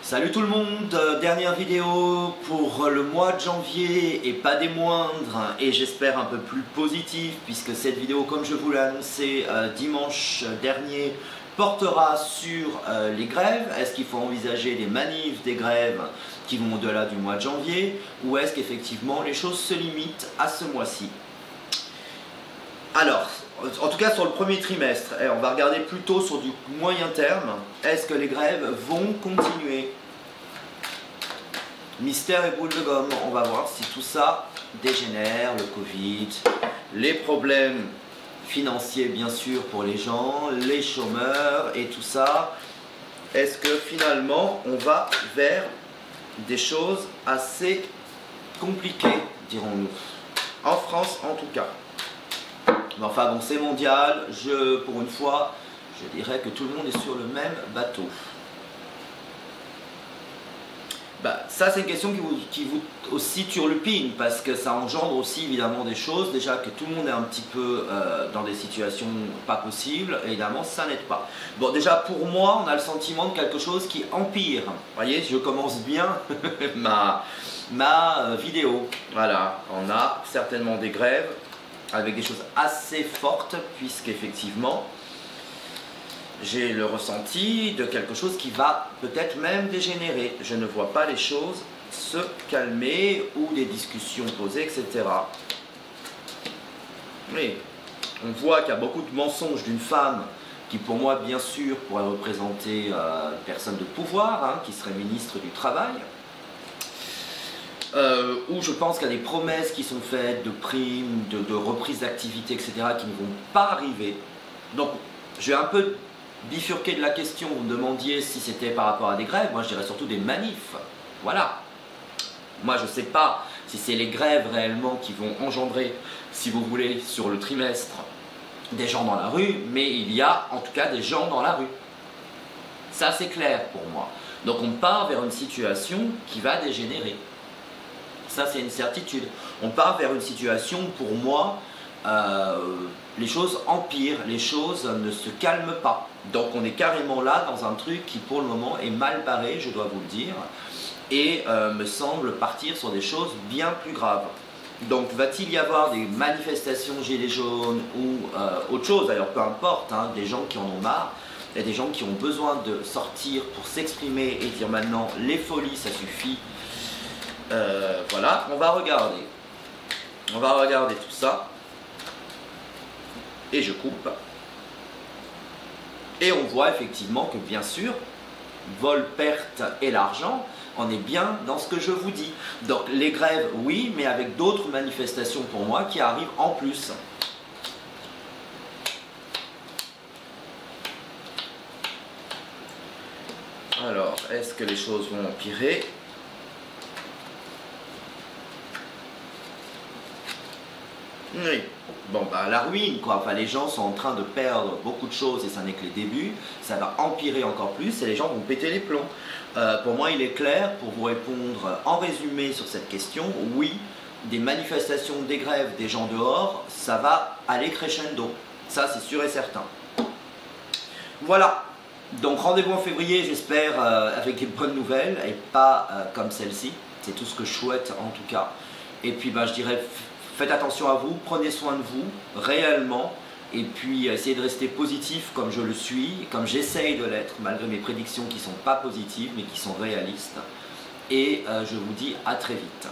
Salut tout le monde, dernière vidéo pour le mois de janvier et pas des moindres, et j'espère un peu plus positif puisque cette vidéo, comme je vous l'ai annoncé dimanche dernier, portera sur les grèves. Est-ce qu'il faut envisager des manifs, des grèves qui vont au-delà du mois de janvier, ou est-ce qu'effectivement les choses se limitent à ce mois-ci? Alors, en tout cas sur le premier trimestre, on va regarder plutôt sur du moyen terme. Est-ce que les grèves vont continuer? Mystère et boule de gomme, on va voir si tout ça dégénère, le Covid, les problèmes financiers bien sûr pour les gens, les chômeurs et tout ça. Est-ce que finalement on va vers des choses assez compliquées, dirons-nous, en France en tout cas. Mais enfin bon, c'est mondial, pour une fois, je dirais que tout le monde est sur le même bateau. Ça c'est une question qui vous aussi turlupine, parce que ça engendre aussi évidemment des choses, déjà que tout le monde est un petit peu dans des situations pas possibles, évidemment ça n'aide pas. Bon, déjà pour moi, on a le sentiment de quelque chose qui empire. Vous voyez, je commence bien ma vidéo. Voilà, on a certainement des grèves avec des choses assez fortes, puisqu'effectivement j'ai le ressenti de quelque chose qui va peut-être même dégénérer. Je ne vois pas les choses se calmer ou des discussions posées, etc. Mais on voit qu'il y a beaucoup de mensonges d'une femme qui, pour moi, bien sûr, pourrait représenter une personne de pouvoir, hein, qui serait ministre du Travail. Où je pense qu'il y a des promesses qui sont faites de primes, de reprise d'activité, etc., qui ne vont pas arriver. Donc, je vais un peu bifurquer de la question. Vous me demandiez si c'était par rapport à des grèves. Moi, je dirais surtout des manifs. Voilà. Moi, je ne sais pas si c'est les grèves réellement qui vont engendrer, si vous voulez, sur le trimestre, des gens dans la rue, mais il y a en tout cas des gens dans la rue. Ça, c'est clair pour moi. Donc, on part vers une situation qui va dégénérer. Ça, c'est une certitude. On part vers une situation où, pour moi, les choses empirent, les choses ne se calment pas. Donc on est carrément là dans un truc qui pour le moment est mal barré, je dois vous le dire, et me semble partir sur des choses bien plus graves. Donc va-t-il y avoir des manifestations gilets jaunes ou autre chose, d'ailleurs peu importe, hein, des gens qui en ont marre, il y a des gens qui ont besoin de sortir pour s'exprimer et dire maintenant les folies ça suffit. Voilà, on va regarder tout ça. Et je coupe. Et on voit effectivement que bien sûr, vol, perte et l'argent, on est bien dans ce que je vous dis. Donc les grèves, oui, mais avec d'autres manifestations pour moi qui arrivent en plus. Alors, est-ce que les choses vont empirer ? Oui, bon la ruine quoi, enfin les gens sont en train de perdre beaucoup de choses et ça n'est que les débuts, ça va empirer encore plus et les gens vont péter les plombs. Pour moi il est clair, pour vous répondre en résumé sur cette question, oui, des manifestations, des grèves, des gens dehors, ça va aller crescendo, ça c'est sûr et certain. Voilà, donc rendez-vous en février j'espère avec des bonnes nouvelles et pas comme celle-ci, c'est tout ce que je souhaite en tout cas. Et puis je dirais, faites attention à vous, prenez soin de vous, réellement, et puis essayez de rester positif comme je le suis, comme j'essaye de l'être, malgré mes prédictions qui ne sont pas positives, mais qui sont réalistes. Et je vous dis à très vite.